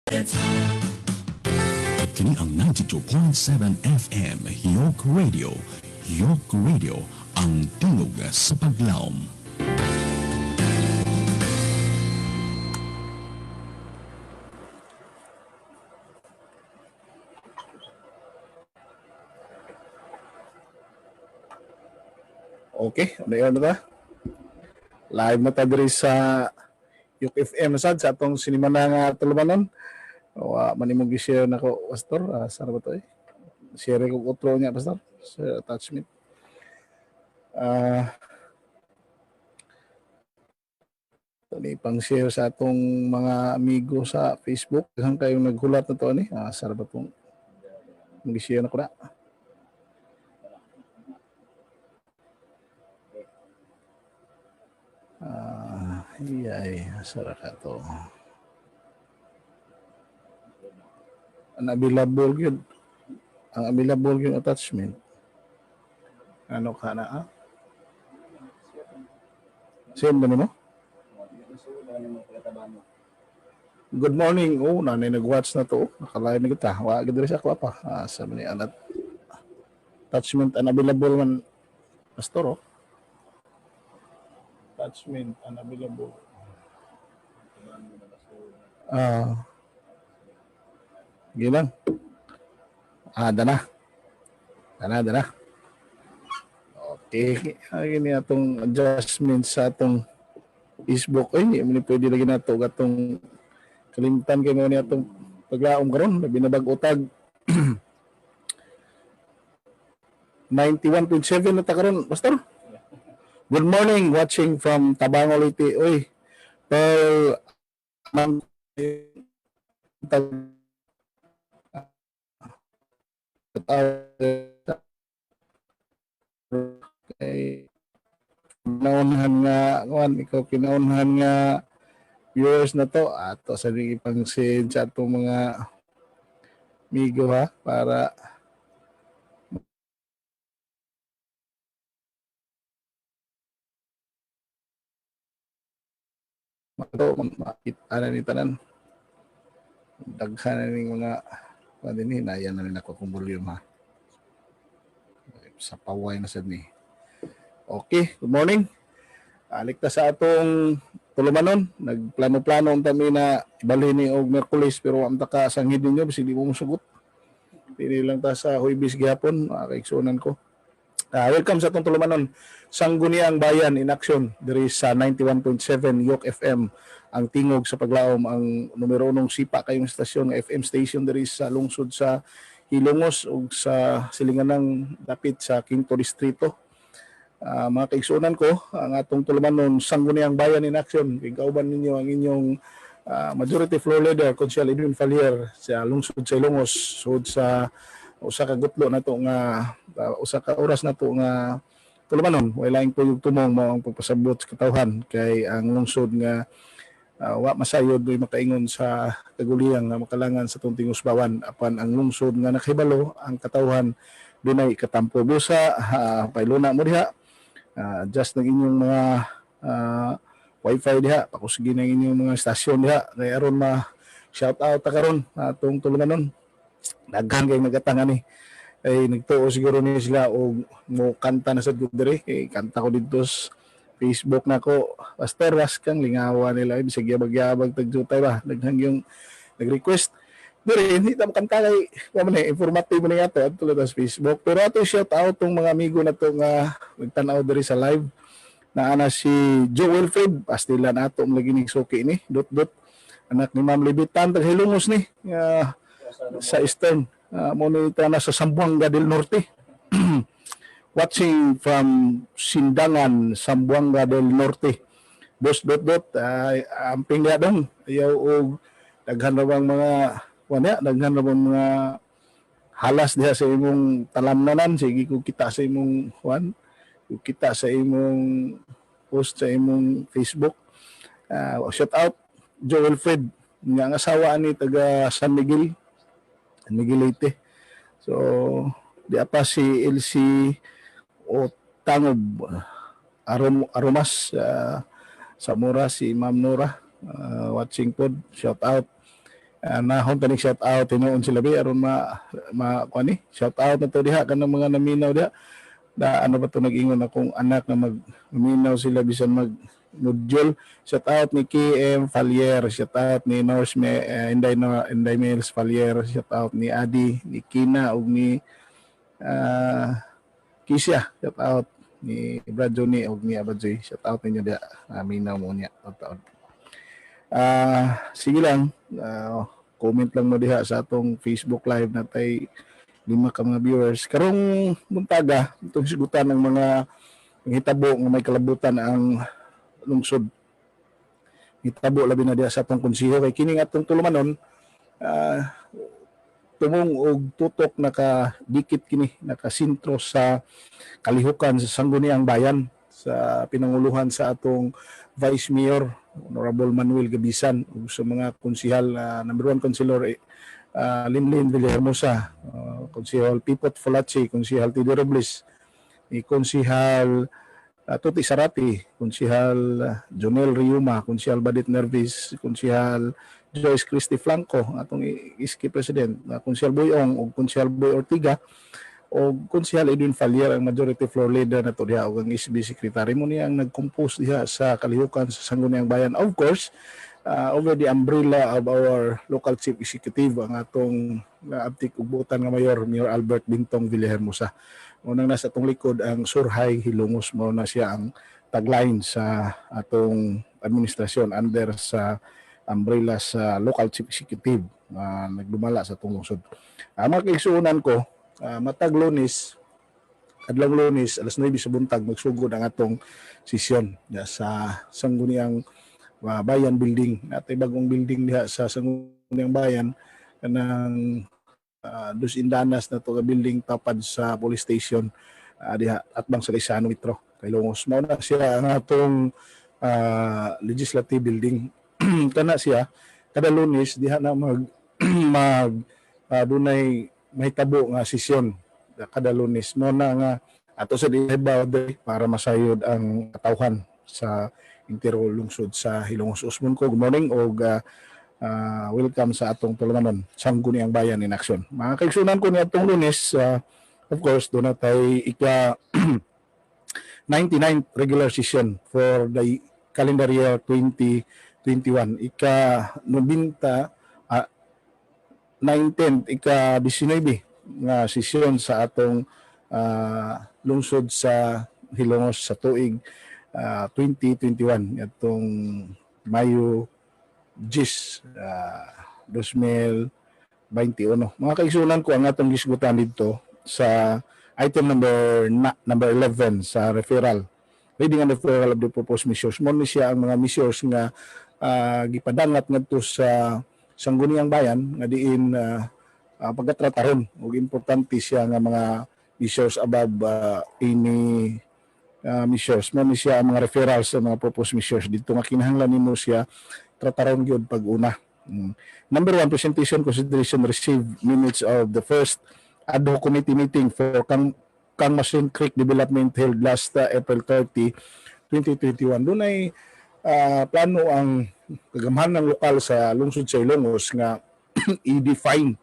Kini ang 92.7 FM York Radio. York Radio, ang tingog sa paglaom. Okay, ano na ta? Live na ta diri sa York FM sad sa atong sinimana nga tulumanon. Manimong gi-share nako pastor, saan ba to eh? Share ko outro niya pastor sa attachment. Tani pang share sa atong mga amigo sa Facebook. Daghang kayong naghulat na to ani. Saan ba tong gi-share nako na? Sara ka to. Available yun. Ang available yung attachment. Ano ka na, Send mo? Good morning. Nanay nag-watch na to. Nakalain na kita. Wag diri sa ako pa. Sabi ni alat. Attachment unavailable man. Pastor, Attachment unavailable. Gilang. Dana. Okay. Ini atong adjustment sa atong Facebook. Hindi mo pwede lagi na ito. Gatong kalimtan kayo ni atong paglaom karon. Binabag-utag. 91.7 na ta karon, Pastor. Good morning, watching from Tabango Leyte. Oy, Pearl, kinaunhan nga viewers na to ato sa ipang send sa atong mga amigo para makita ni tanan daghan na ning mga din hinayan na rin ako kung volume sa paway na sad ni. Okay, good morning. Alikta sa atong tulumanon, nagplano-plano ang tami na ibalhin ni og Miyerkules pero ang taka sanghid ninyo bisig di mo musugot. Dili lang ta sa Huwebes gihapon, kaiksunan ko. Welcome sa atong tulumanon. Sangguniang Bayan in action diri sa 91.7 York FM, ang tingog sa paglaom, ang numero 1 sipa kayong stasyon nga FM station diri sa lungsod sa Hilongos ug sa silinganang dapit sa Quinto Distrito. Mga kaigsunan ko, ang atong tulumanon Sangguniang Bayan in action. Igauban ninyo ang inyong majority floor leader Consial Edwin Falier sa lungsod sa Hilongos sud sa usa ka gutlo na to nga usa ka oras na to nga tulumanon. Wala ing puyog tumong mao ang pagpasabot sa katawhan kay ang lungsod nga wa masayod doy makaingon sa kaguliyang nga makalangan sa tong tingusbawan apan ang lungsod nga nakahibalo ang katawhan dunay katampo busa pailuna mo diha just ng inyong mga wifi diha pakusigi ng inyong mga stasyon diha kay aron ma shout out ta karon atong tulumanon daghan kay nagatanga ni ay nagtuo siguro ni sila og mo kanta na sad gud diri kay kanta ko didto Facebook na ko, Pastor, was kang lingawa nila. Bisag yabag-yabag, tagjutay ba? Naghang yung nag-request. Pero hindi tayo kanta kay, informative na nga ito, at tulad sa Facebook. Pero ato shout out tong mga amigo na ito nga nagtanaw diri sa live. Na ana si Joel Fred, pastilan ato ang lagi suki ni, dot. Anak ni Ma'am Libitan, taghilungos ni, sa Eastern. Monita na sa Zamboanga del Norte. Watching from Sindangan, Zamboanga del Norte. Boss dot amping niya dong. Ayaw og daghan ra bang mga daghan ra bang mga halas diha sa imong talamnanan. Sige ko kita sa imong kita sa imong post sa imong Facebook. Shout out Joel Fred nga asawa ni taga San Miguel Leyte. So di pa si LC o Tangob Aromas sa Mura, si Ma'am Nora watching pod, shout out. nahon tani shout out tinuon sila bi aron kuan ni shout out na to diha kanang mga naminaw diha na ano ba to nag-ingon akong anak na magminaw sila bisan mag module. Shout out ni KM Falier, shout out ni Inday Mills Falier, shout out ni Adi, ni Kina ug ni Kisya, shout out ni Brad Johnny ug ni Abadjoy, shout out ninyo diha. Minaw mo niya taon. Sige lang, comment lang mo diha sa atong Facebook live natay 5 ka mga viewers. Karong buntaga, itong sigutan ng mga hitabo nga may kalabutan ang lungsod. Hitabo labi na diha sa atong konseho kay kini nga atong tulumanon tumong og tutok nakadikit kini nakasintro sa kalihukan sa sangguniang bayan sa pinanguluhan sa atong Vice Mayor Honorable Manuel Gabisan ug sa mga konsehal number 1 Councilor Linlin Villahermosa, Konsehal Pipot Folachi, Konsehal Tido Robles, ni Konsehal Tuti Sarati, Konsehal Jonel Riuma, Konsehal Badit Nervis, Konsehal Joyce Christy Flanco, atong iski president, Konsehal Boyong ug Konsehal Boy Ortiga o Konsehal Edwin Falier ang majority floor leader nato diha ug ang SB secretary mo niya ang nag-compose diha sa kalihukan sa Sangguniang Bayan. Of course, over the umbrella of our local chief executive ang atong abtik ubutan nga Mayor Albert Bintong Villahermosa. Unang nasa atong likod ang Surhay Hilongos, mo na siya ang tagline sa atong administrasyon under sa umbrella sa local chief executive nagdumala sa atong lungsod. Mga kaigsuunan ko, matag Lunes, adlong Lunes, alas 9 sa buntag magsugod ang atong sesyon sa Sangguniang Bayan Building. Natay bagong building diha sa Sangguniang Bayan kanang dos indanas na to ka building tapad sa police station diha atbang sa Lisano Metro kay Longos. Mao na siya ang atong legislative building. Kana siya kada Lunes diha na dunay mahitabo nga sesyon kada Lunes. Mao na nga ato sa ibabaw para masayod ang katawhan sa intero lungsod sa Hilongos. Usmon ko, good morning o welcome sa atong tulumanon Sangguniang Bayan in Action. Mga kaigsunan ko ni atong Lunes, of course doon na tayo ika 99th regular session for the calendar year 2021. Ika 90 19th ika 19 nga sesyon sa atong lungsod sa Hilongos sa tuig 2021 atong Mayo 2021. Mga kaigsunan ko ang atong gisgutan dito sa item number 11 sa referral. Reading and referral of the proposed measures. Mo ni siya ang mga measures nga gipadangat ngadto sa Sangguniang Bayan nga diin pagkatrataron ug importante siya nga mga measures above any measures. Mo ni siya ang mga referrals sa mga proposed measures dito nga kinahanglan nimo siya trataron gyud pag-una. Number 1, presentation, consideration, receive minutes of the first ad hoc committee meeting for Kangmasin Creek Development held last April 30, 2021. Doon ay plano ang kagamhan ng lokal sa lungsod sa Ilongos nga i-define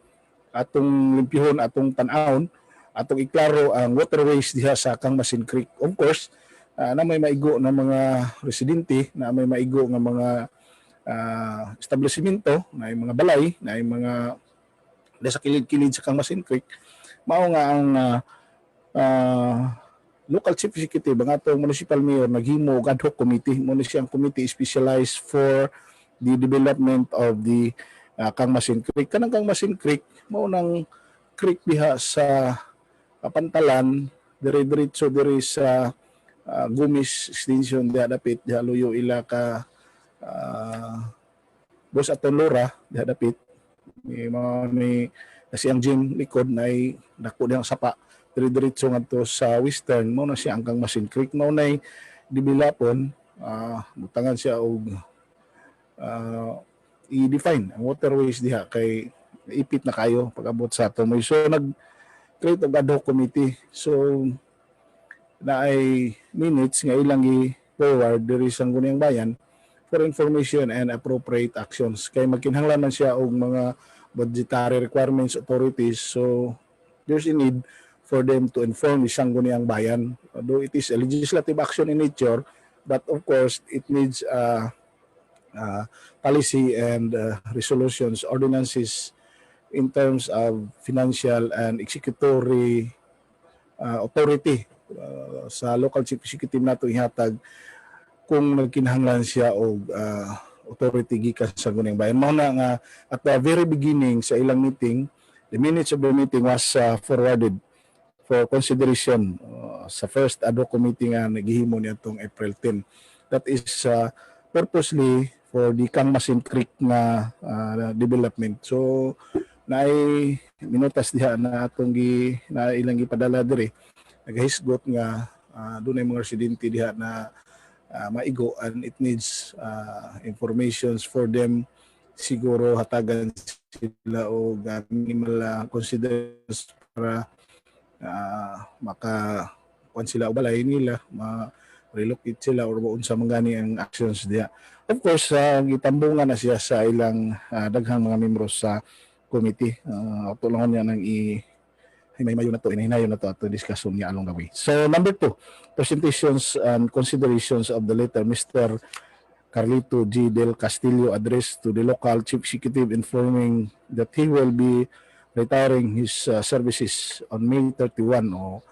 atong limpihon, atong tan-awon, atong iklaro ang waterways diha sa Kangmasin Creek. Of course, na may maigo na mga residente, na may maigo nga mga establishmento, na mga balay, na mga sa kilid-kilid sa Kangmasin Creek. Mao nga ang local chief executive ang atong municipal mayor naghimo og ad hoc committee. Muna siyang committee specialized for the development of the Kangmasin Creek. Kanang Kangmasin Creek mao nang creek diha sa Pantalan, dire-diretso diri sa Gumis extension diha dapit diha luyo ila ka Bos Atolora diha dapit ni kasi ang gym likod na ay dako diyang sapa dire-diretso ngadto sa western. Mao na siya ang Kangmasin Creek. Mao nay developon butangan siya og i-define ang waterways diha kay ipit na kayo pag-abot sa ato. So nag-create og ad hoc committee. So na ay minutes nga ilang i-forward diri sa Sangguniang Bayan for information and appropriate actions. Kay magkinahanglan man siya og mga budgetary requirements authorities, so there's a need for them to inform the sangguniang bayan. Although it is a legislative action in nature, but of course it needs policy and resolutions, ordinances in terms of financial and executory authority sa local chief executive nato ihatag kung nagkinahanglan siya og authority gikan sa sangguniang bayan. Mao na nga at the very beginning sa ilang meeting, the minutes of the meeting was forwarded for consideration sa first ad hoc committee nga naghihimo niadtong April 10. That is purposely for the Kangmasin Creek nga development. So naay minutas diha na atong na ilang gipadala diri, nagahisgot nga dunay mga residente diha na maigo and it needs informations for them. Siguro hatagan sila o minimal considerations para makakuan sila o balay nila, ma-relocate sila or unsa man gani ang actions diya. Of course, gitambungan na siya sa ilang daghang mga membro sa committee. Tulungan niya nang himay-mayo na to, inahinayo na to at discussion niya along the way. So number 2, presentations and considerations of the letter Mr. Carlito G. Del Castillo addressed to the local chief executive informing that he will be retiring his services on May 31 o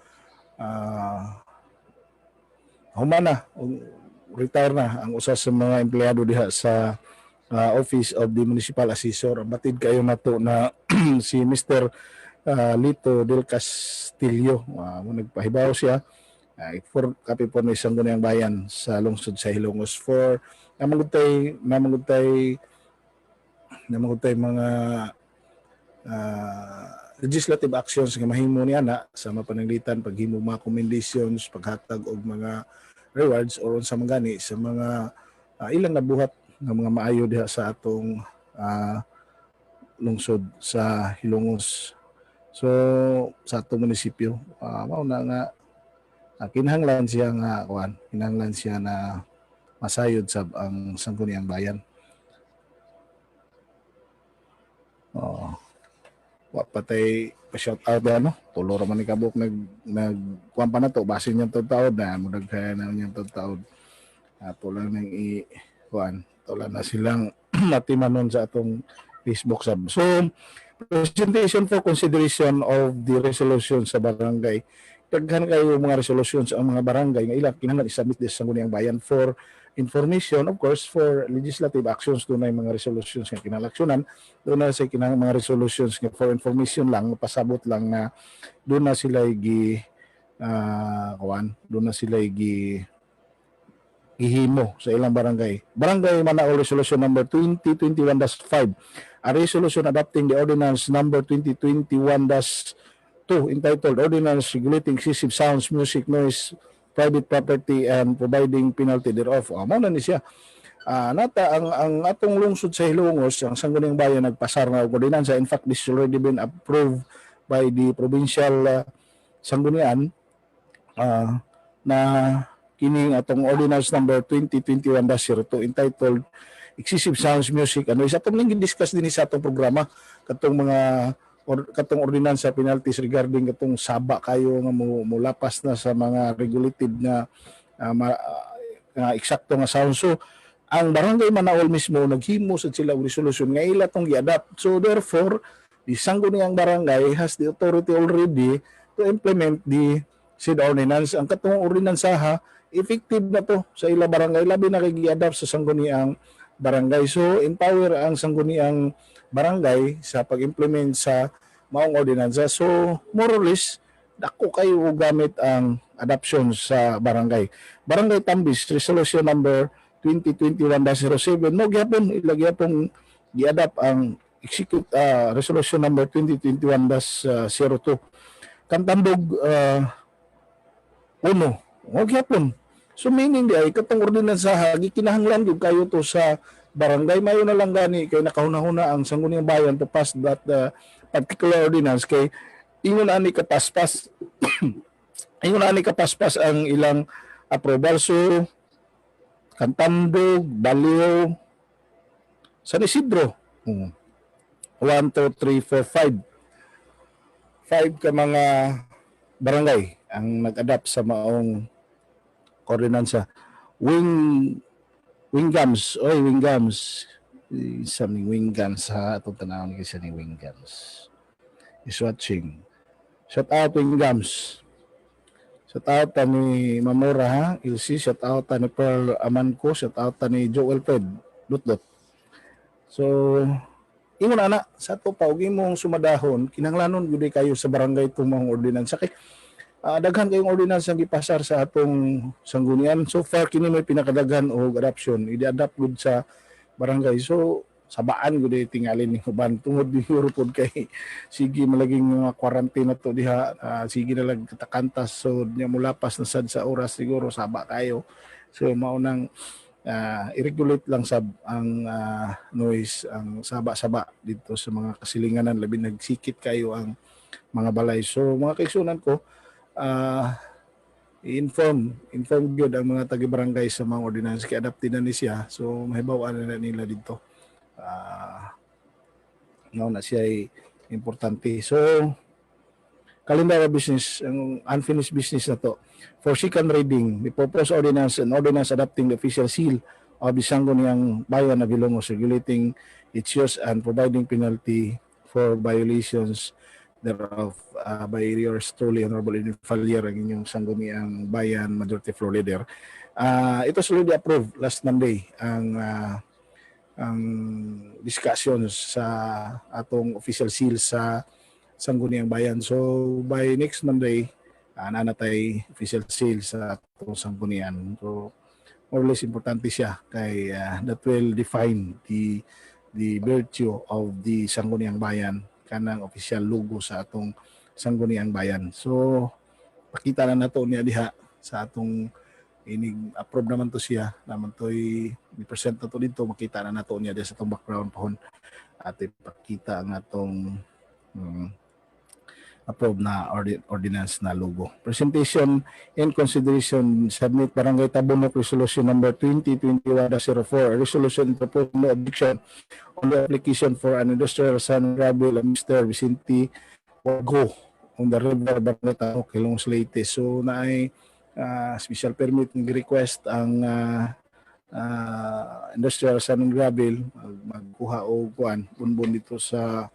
humana, retire na ang usa sa mga empleyado diha sa Office of the Municipal Assessor. Batid kayo na to na si Mr. Lito Del Castillo, nagpahibaw siya for kapi po ng sangguniang bayan sa lungsod sa Hilongos for namangutay mga legislative actions nga mahimo niya na sa mapananglitan paghimo mga recommendations, paghatag og mga rewards or unsa man gani sa mga ilang nabuhat nga mga maayo diha sa atong lungsod sa Hilongos. So sa atong munisipyo, mao na nga kinahanglan siya nga kinahanglan siya na masayod sa ang sangguniang bayan. Patay pa-shout out na tulo ra man ni kabuk nagkuan pa na to basin niya taud na mudaghay na niya taud. Tulang nang tulan na silang matimanon sa atong Facebook sub. So presentation for consideration of the resolution sa barangay. Daghan kayo mga resolutions ang mga barangay nga ila kinahanglan isubmit sa sangguniang bayan for information, of course, for legislative actions. Doon na yung mga resolutions nga kinalaksyonan. Doon na sa mga resolutions nga for information lang, pasabot lang na doon na sila doon na sila gihimo sa ilang barangay. Barangay Manaol Resolution number 2021-5. A resolution adopting the ordinance number 2021-2 entitled Ordinance Regulating Excessive Sounds, Music, Noise, Private Property and Providing Penalty thereof. Mao na ni siya. Nata ang atong lungsod sa Hilongos, ang sangguniang bayan nagpasar na ordinansa. In fact, this has already been approved by the provincial sanggunian na kining atong ordinance number 2021-02 entitled Excessive Sounds, Music, isa itong nang discuss din sa atong programa katong ordinansa penalties regarding katong saba kayo nga mulapas na sa mga regulated na eksakto nga sound. So ang barangay Manaol mismo naghimo sa sila resolution nga ila tong gi-adapt. So therefore the sangguniang barangay has the authority already to implement the said ordinance. Ang katong ordinansa effective na to sa ila barangay, labi na kay gi-adapt sa sangguniang barangay. So empower ang sangguniang barangay sa pag-implement sa maong ordinansa. So more or less dako kayo gamit ang adoption sa barangay. Barangay Tambis Resolution number 2021-07 mo gyapon ilagya pong gi-adapt ang execute resolution number 2021-02. Kantambog uno mo gyapon. So meaning di ay katong ordinansa gikinahanglan gyud kayo to sa barangay. Mayo na lang gani kay nakahuna-huna ang sangguniang bayan to pass that particular ordinance kay ingon ani kapaspas ingon ani kapaspas ang ilang approval. So Cantandog, Balio, San Isidro. 1, 2, 3, 4, 5. 5 ka mga barangay ang nag-adapt sa maong ordinansa. Wingams, isa ning Wingams ha, atong tanawon kay sa ning Wingams. Is watching. Shout out Wingams. Shout out ni Mamora ha, Ilsi, shout out ni Pearl Amanco, shout out ni Joel Fred, Lutlot. So, ingon ana sa to pa ug imong sumadahon kinahanglanon gyud kayo sa barangay itong mga ordinansa kay daghan kayong ordinansa gipasar sa atong sanggunian. So far kini may pinakadaghan og adoption i-adapt gud sa barangay. So sabaan gud tingalin ni uban tungod ni pod kay sige malaging mga quarantine na to diha, sige na lang katakantas so nya mulapas na sad sa oras siguro saba kayo. So mao nang i-regulate lang sab ang noise, ang saba-saba dito sa mga kasilinganan, labi nagsikit kayo ang mga balay. So mga kaigsunan ko, i-inform gyud ang mga taga-barangay sa mga ordinance kay adapted na ni siya. So mahibaw-an na nila dito. Na siya ay importante. So calendar of business, ang unfinished business na to. For second reading, the proposed ordinance and ordinance adopting the official seal of the Sangguniang Bayan of Ilongos, regulating its use and providing penalty for violations thereof by yours truly, Honorable Edwin Falier, ang inyong Sangguniang Bayan Majority Floor Leader. It was already approved last Monday ang discussions sa atong official seal sa Sangguniang Bayan. So by next Monday, nanatay official seal sa atong sanggunian. So more or less importante siya kay that will define the virtue of the Sangguniang Bayan, kanang official logo sa atong Sangguniang Bayan. So pakita na nato niya diha sa atong inig approve naman to siya, naman to'y i-present na to dito, makita na nato niya diha sa atong background pohon at ipakita ang atong approved na ordinance na logo. Presentation and consideration, submit Barangay Tabunok Resolution number 2021-04, resolution proposed no objection on the application for an industrial sand gravel of Mr. Vicente Wago on the river Barangay Tabunok, Ilongos Leyte. So naay special permit ng request ang industrial sand and gravel magkuha o kuan bunbun dito sa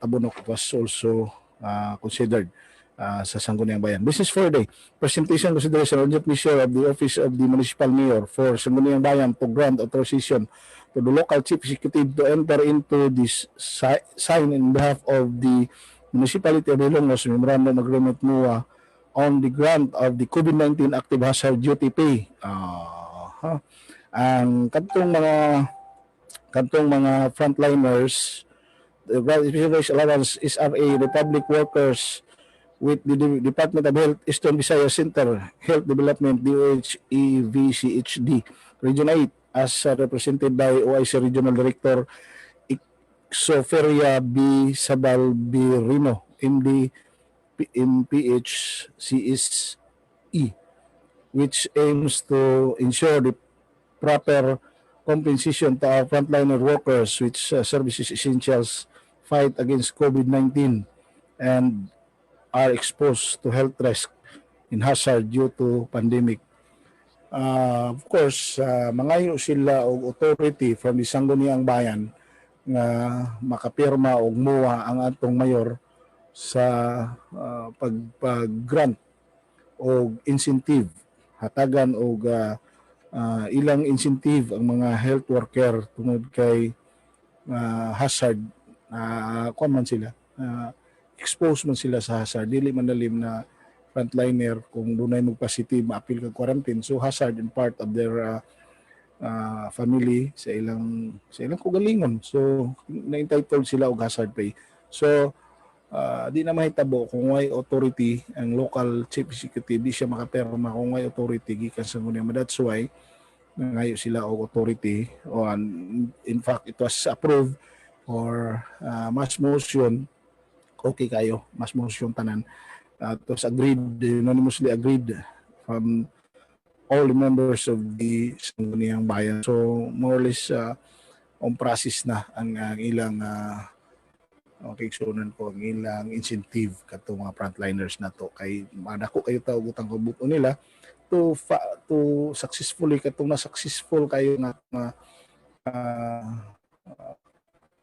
Tabunok. It was also considered sa Sangguniang Bayan. Business for the day. Presentation, consideration, urgent measure of the Office of the Municipal Mayor for Sangguniang Bayan to grant authorization to the local chief executive to enter into this sign in behalf of the Municipality of Ilongos Memorandum Agreement MUA on the grant of the COVID-19 Active Hazard Duty Pay. Ang kantong mga frontliners, the Special Allowance SRA, the public workers with the Department of Health, Eastern Visayas Center, Health Development, DOH-EVCHD, Region 8, as represented by OIC Regional Director Ixoferia B. Sabalbirino, MD, MPH, CSE, which aims to ensure the proper compensation to our frontliner workers which services essentials fight against COVID-19 and are exposed to health risk in hazard due to pandemic. Of course, mangayo sila og authority from the Sangguniang Bayan nga makapirma og MUA ang atong mayor sa pag-grant og incentive, hatagan og ilang incentive ang mga health worker tungod kay hazard, kuan man sila, expose man sila sa hazard, dili man lalim na frontliner kung dunay magpositive maapil kag quarantine. So hazard in part of their family sa ilang kaugalingon. So na-entitled sila og hazard pay. So di na mahitabo kung may authority ang local chief executive, di siya makaperma kung may authority gikan sa Sangguniang. That's why nangayo sila og authority on, in fact it was approved or mass motion, okay kayo, mass motion tanan. It was agreed, unanimously agreed from all the members of the Sangguniang Bayan. So more or less on process na ang ilang kigsunan ko ang ilang incentive kato mga frontliners na to kay madako kayo tao butang kabuto nila to successfully katong na successful kayo nga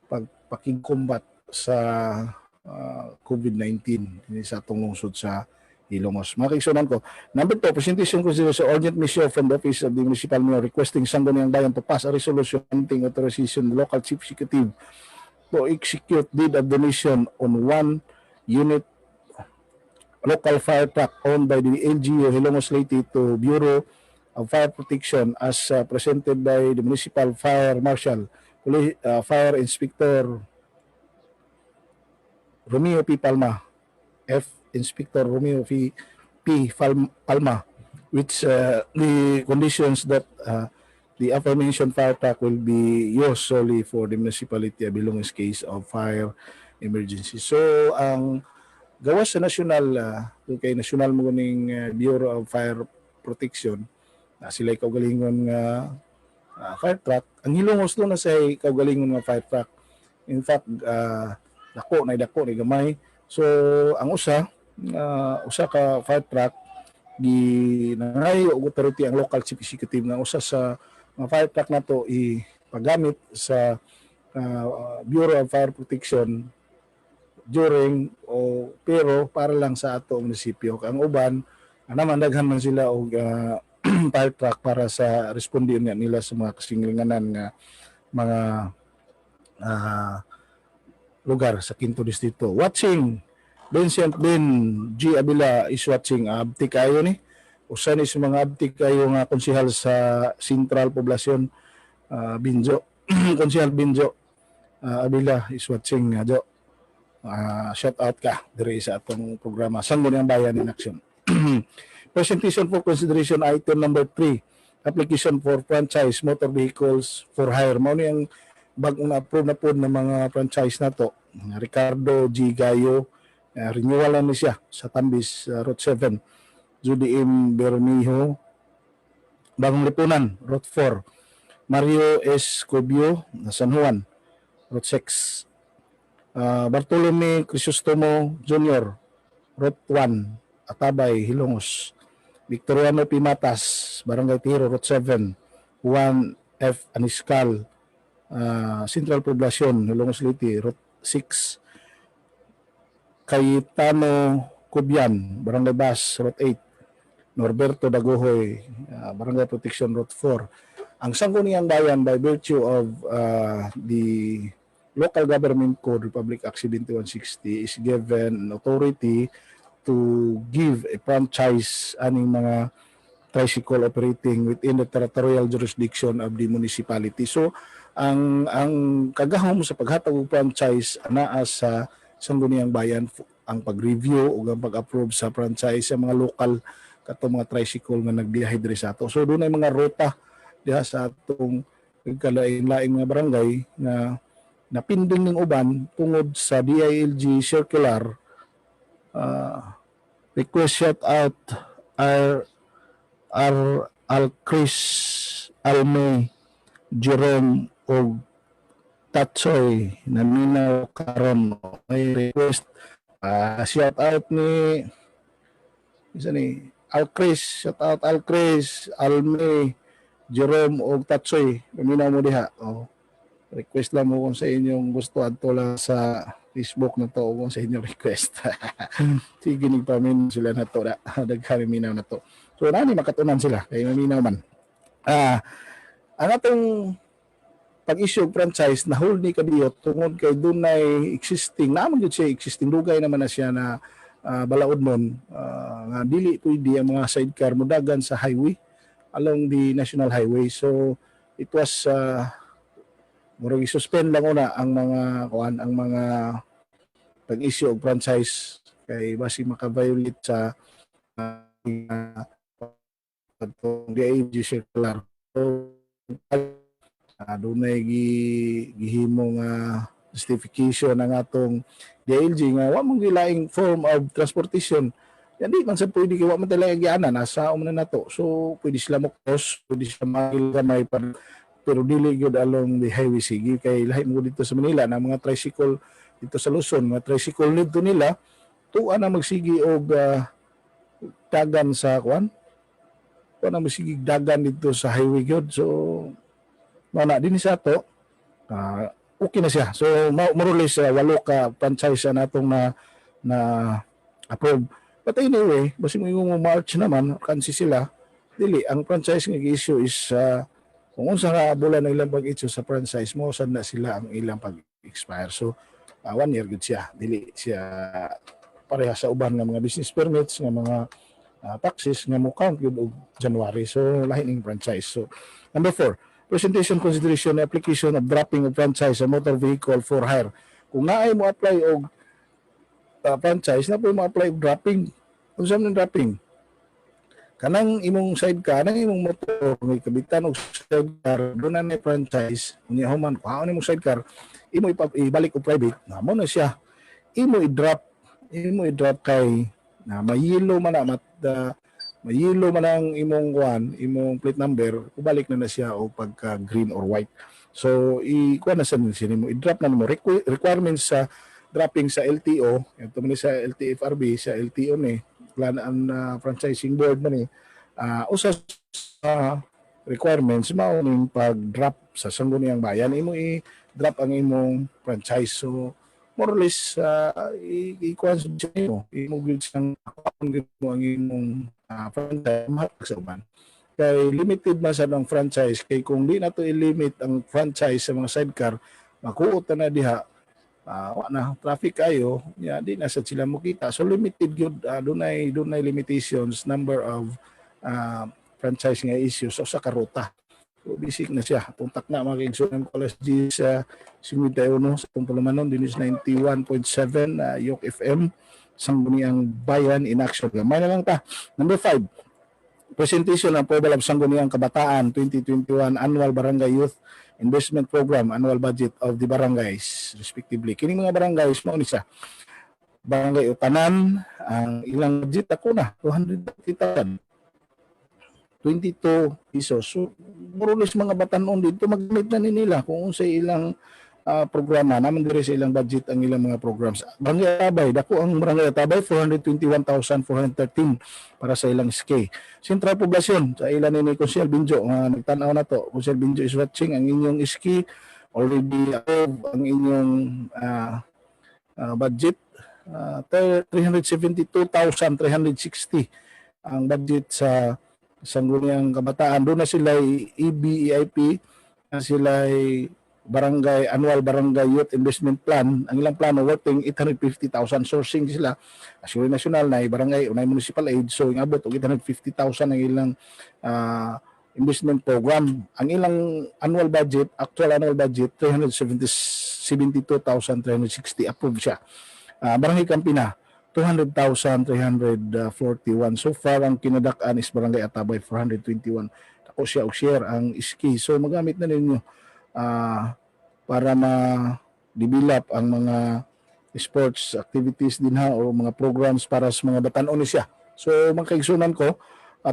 pagpakigkombat sa COVID-19 sa atong lungsod sa Ilongos. Mga kaigsunan ko. Number 2, presentation ko sa urgent mission from the office of the municipal mayor requesting Sangguniang Bayan to pass a resolution granting authorization the local chief executive to execute deed of donation on one unit local fire truck owned by the LGU Hilongos Leyte to Bureau of Fire Protection as presented by the Municipal Fire Marshal, Fire Inspector Romeo P. Palma, Inspector Romeo P. Palma, which the conditions that the aforementioned fire truck will be used solely for the municipality of Ilongos case of fire emergency. So, ang gawas sa national, kay national mo ning Bureau of Fire Protection, sila kaugalingon nga fire truck. Ang Hilongos doon na sa kaugalingon nga fire truck. In fact, dako na gamay. So, ang usa ka fire truck, ginangayo og authority ang local chief executive nga usa sa mga fire truck na to ipagamit sa Bureau of Fire Protection pero para lang sa ato munisipyo. Ang uban naman daghan man sila og fire truck para sa respondiyon nga nila sa mga kasinglinganan nga mga lugar sa Quinto Distrito. Watching Vincent Ben G. Abila is watching. Abti kayo ni. Usa ni sa mga abti kayo nga konsehal sa Central Poblasyon Binjo. Konsehal Binjo Abila is watching. Jo. Shout out ka diri sa atong programa Sangguniang Bayan in Action. Presentation for consideration item number 3. Application for franchise motor vehicles for hire. Mao ni ang bagong na-approve na po ng mga franchise na to. Ricardo G. Gayo, renewal na siya sa Tambis, Route 7. Judy M. Bermejo, Bagong Lipunan, Route 4. Mario S. Cobio, San Juan, Route 6. Bartolome Crisostomo Jr., Route 1, Atabay, Hilongos. Victoriano P. Matas, Barangay Tiro, Route 7. Juan F. Aniscal, Central Poblasyon, Hilongos Leyte, Route 6. Cayetano Cubian, Barangay Bas, Route 8. Norberto Dagohoy, Barangay Protection, Route 4. Ang Sangguniang Bayan by virtue of the Local Government Code, Republic Act 7160, is given authority to give a franchise aning mga tricycle operating within the territorial jurisdiction of the municipality. So, ang kagahom sa paghatag og franchise anaa sa Sangguniang Bayan ang pag-review o ang pag-approve sa franchise sa mga local katong mga tricycle nga nagbiyahe diri sa ato. So doon ay mga ruta diha sa atong kalain-laing nga barangay na napinding ning uban tungod sa DILG circular. Request shout out Chris Alme Jerome o Tatsoy na minaw karon may request shout out ni Alchris, shout out Alchris, Alme, Jerome o Tatsoy, minaw mo diha. Request lang mo kung sa inyong gusto adto lang sa Facebook na to kung sa inyong request. Sige ni pamin sila na to daghan minaw na to. So nani makatunan sila kay maminaw man. Ang atong pag-issue franchise na hold ni kadiyo tungod kay dunay existing naman gyud siya existing dugay naman na siya na balaod nun nga dili pwede ang mga sidecar mudagan sa highway along the national highway. So it was murag i-suspend lang una ang mga pag-issue og franchise kay basi maka-violate sa DILG circular. So dunay gihimo nga justification ang atong DILG nga wa mong gilaing form of transportation Yan di man sa pwede kaya man talaga giana nasa na nato. So pwede sila mo cross, pwede sila magilgamay pero dili gyud along the highway sige kay lahi mo dito sa Manila na mga tricycle dito sa Luzon, mga tricycle nito nila tuwa na magsigi og dagan sa kwan. Tuwa na magsigi dagan dito sa highway gyud. So na din sa to okay na siya. So more or less walo ka franchise na natong na approve. But anyway, basi mo yung March naman kansi sila dili ang franchise nga issue is kung unsa nga bulan na ilang pag-issue sa franchise mo sad na sila ang ilang pag-expire. So 1 year gud siya. Dili siya pareha sa uban nga mga business permits nga mga taxes nga mo count yun og January. So lahi ning franchise. So number 4, presentation consideration application of dropping of franchise sa motor vehicle for hire. Kung naay mo apply og franchise na po mo apply og dropping. Unsa man dropping? Kanang imong sidecar, kanang imong motor may kabitan og sidecar do na ni franchise unya human kuhaon imong sidecar imo ibalik og private na mo na siya imo i-drop kay na mayilo man na mayilo man ang imong imong plate number ubalik na siya o pagka green or white. So kuha na sa nimo i-drop na mo requirements sa dropping sa LTO ito man sa LTFRB sa LTO ni plan ang franchising board man usa requirements mao ning pag-drop sa sangguniang bayan imo i-drop ang imong franchise. So more or less i-kuan sa imo gud sang mo ang imong franchise sa uban kay limited man sa ang franchise kay kung di na to i-limit ang franchise sa mga sidecar makuot na diha na traffic kayo di na sa sila mo kita. So limited gyud dunay limitations number of franchise nga issues sa karuta. So basic na siya puntak na mag-igsunan college sa 51 sa Tulumanon dinis 91.7 Yok FM Sangguniang Bayan in action. Gamay na lang ta. Number 5, presentation ng Puebla Sangguniang Kabataan 2021 Annual Barangay Youth Investment Program annual budget of the barangays respectively. Kining mga barangays mao ni sa Barangay Utanan ang ilang budget ako na 250,000 22 pesos. So murulis mga batanon dito magamit na nila kung unsay ilang programa naman dire sa ilang budget ang ilang mga programs. Barangay Atabay, dako ang Barangay Atabay 421,413 para sa ilang SK. Sentral Poblasyon sa ilan ni Consiel Binjo nga nagtan-aw na to. Consiel Binjo is watching ang inyong SK already above ang inyong budget 372,360 ang budget sa Sangguniang Kabataan. Doon na sila EBEIP na sila barangay annual barangay youth investment plan. Ang ilang plano working 850,000 sourcing sila asuri national na barangay unay municipal aid so ingabot og 850,000 ang ilang investment program. Ang ilang actual annual budget 372,360 approved siya. Barangay Campina 200,341 so far. Ang kinadak-an is Barangay Atabay 421. Ako siya og share ang SK. So magamit na ninyo para ma-develop ang mga sports activities din o mga programs para sa mga batanon ni siya. So magkaigsunan ko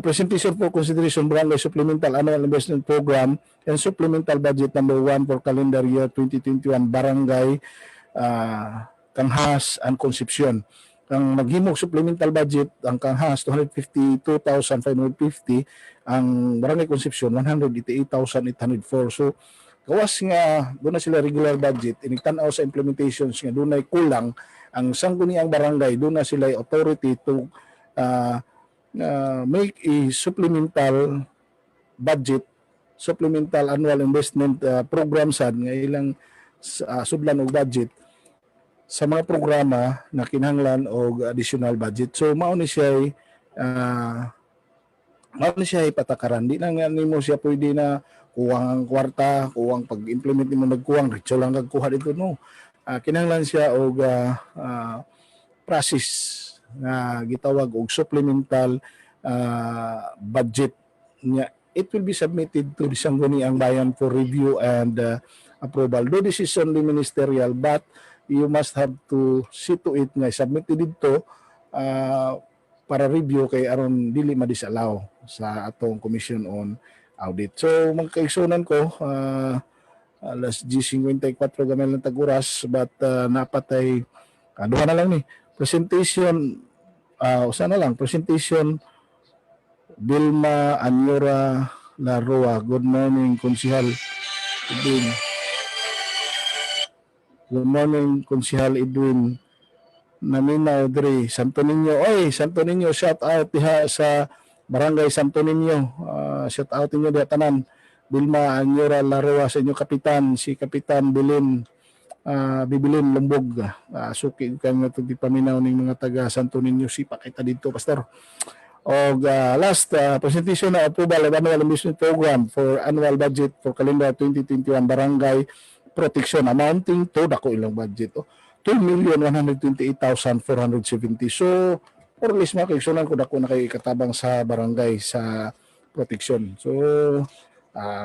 presentation for consideration Barangay Supplemental Annual Investment Program and Supplemental Budget number 1 for calendar year 2021 Barangay Kanghas and Concepcion. Ang maghimog supplemental budget ang Kanghas 252,550, ang Barangay Concepcion 188,804. So gawas nga doon na sila regular budget inigtan-aw sa implementations nga doon ay kulang ang sangguniang barangay, doon na sila authority to make a supplemental budget, supplemental annual investment program sad nga ilang sudlan og budget sa mga programa na kinahanglan og additional budget. So mao ni siya ipatakaran. Di na nga nimo siya pwede na kuwang ang kwarta, kuwang pag-implement nimo nagkuwang, diretso lang kagkuha dito no. Kinahanglan siya og process na gitawag og supplemental budget niya. It will be submitted to the Sangguniang Bayan for review and approval. Though this is only ministerial, but you must have to see to it nga submitted dito para review kay aron dili madisallow sa atong Commission on Audit. So magkaigsunan ko alas 10:54 gamay lang tag-oras but napatay duha na lang ni presentation usa na lang presentation Vilma Anyora Larroa. Good morning, Konsihal Edwin. Good morning, Konsihal Edwin. Naminaw diri Santo Niño. Oy, Santo Niño, shout out diha sa Barangay Santo Niño. Shout out ninyo diha tanan. Vilma Anyora Larroa sa inyong kapitan, si Kapitan Bibilin Lumbog. Suki kang ito di paminaw ng mga taga Santo Niño. Sipa kita dito, Pastor. O last presentation na approval of annual investment program for annual budget for calendar 2021 barangay protection amounting to dako ilang budget 2,128,470. So or least makaigsunan ko dako na kay katabang sa barangay sa protection. So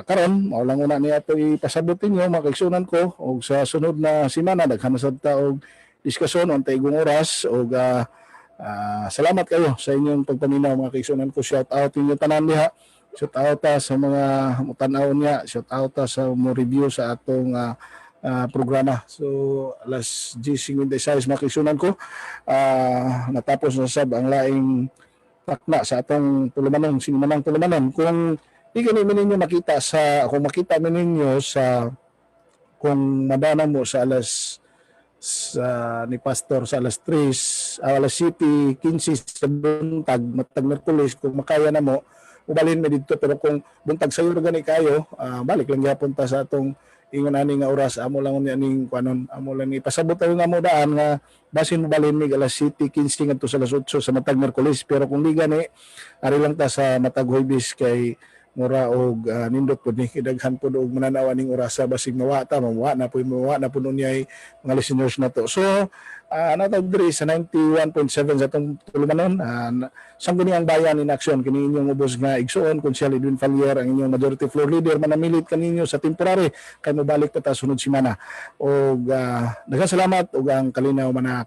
karon mao lang una niya ato ipasabutin niyo makaigsunan ko og sa sunod na semana daghan sad ta og diskusyon untay igong oras og salamat kayo sa inyong pagpaminaw mga kaigsunan ko. Shout out inyo tanan diha. Shout out sa mga mutan-aw niya. Shout out sa mo review sa atong programa. So alas 10:56 mga kaigsunan ko natapos na sab ang laing takna sa atong tulumanon sinimanang tulumanon. Kung di gani ninyo makita sa kung makita ninyo sa kung madana mo sa alas ni Pastor sa alas 3 alas 7:15 sa buntag matag Merkulis kung makaya na mo ubalhin mo dito pero kung buntag sayo gani kayo balik lang gyapon ta sa atong ingon ani nga oras amo lang ning kuanon amo lang ipasabot tayo nga mo daan nga basin mo balhin mig alas 7:15 ngadto sa alas 8 sa matag Merkulis pero kung di gani ari lang ta sa matag Huwebes kay mura og nindot pud ni daghan pud og mananawa ning orasa basig mawa na pud unyay mga listeners nato. So natag diri sa 91.7 sa atong tulumanon sang kini ang bayan in action kini inyong ubos nga igsuon Konsehal Edwin Fallier ang inyong majority floor leader manamilit kaninyo sa temporary kay mobalik pa ta sunod semana og daghang salamat og ang kalinaw man